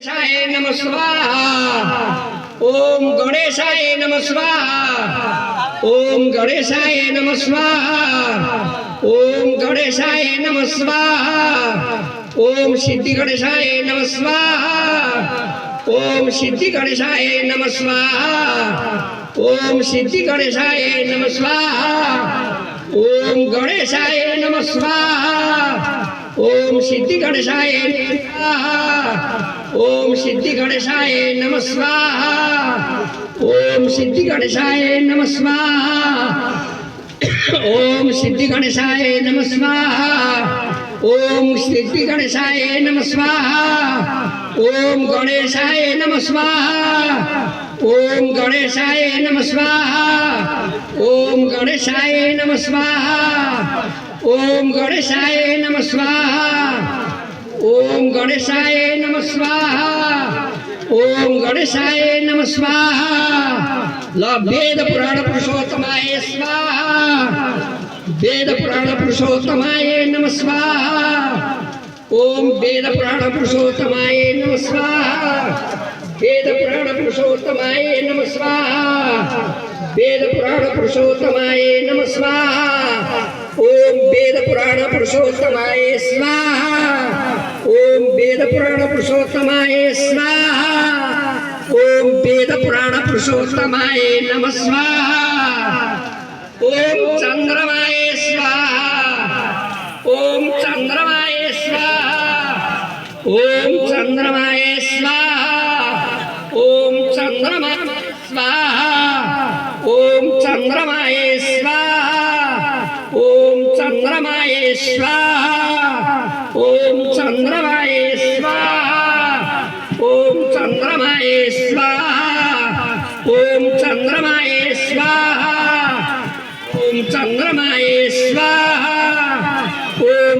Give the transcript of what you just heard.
गणेशाय नमः स्वाहा। ओम गणेशाय नमः स्वाहा। ओम गणेशाय नमः स्वाहा। ओम गणेशाय नमः स्वाहा। ओम सिद्धि गणेशाय नमः स्वाहा। ओम सिद्धि गणेशाय नमः स्वाहा। ओम सिद्धि गणेशाय नमः स्वाहा। ओम गणेशाय नमः स्वाहा। ओम सिद्धि गणेशाय स्वाहा। ओम सिद्धि गणेशाय नमः स्वाहा। ओम सिद्धि गणेशाय नमः स्वाहा। ओम सिद्धि गणेशाय नमः स्वाहा। ओम सिद्धि गणेशाय नमः स्वाहा। ओम गणेशाय नमः स्वाहा। ओम गणेशाय नमः स्वाहा। ओम गणेशाय नमः स्वाहा। ओम गणेशाय नमः स्वाहा। ओम गणेशाय नमः स्वाहा। ओम गणेशाय नमः स्वाहा। वेद पुराण पुरुषोत्तमाय स्वाहा। वेद पुराण पुरुषोत्तमाय नमः स्वाहा। ओम वेद पुराण पुरुषोत्तमाय नमः स्वाहा। वेद पुराण पुरुषोत्तमाय नमः स्वाहा। वेद पुराण पुरुषोत्तमाय नमः स्वाहा। ओम वेद पुराण पुरुषोत्तमाय स्वाहा। ओम वेद पुराण पुरुषोत्तमाय स्वाहा। ओम वेद पुराण पुरुषोत्तमाय नमः स्वाहा। ओम चंद्रमाय स्वाहा। ओम चंद्रमाय स्वाहा। ओम चंद्रमाय स्वाहा। ओम चंद्रमाय स्वाहा। ओम चंद्रमाय स्वाहा। ओम चंद्रमाय स्वाहा। ओम चंद्रमाय स्वाहा। ओम चंद्रमाय स्वाहा। ओम चंद्रमाय स्वाहा। ओम चंद्रमाय स्वाहा। ओम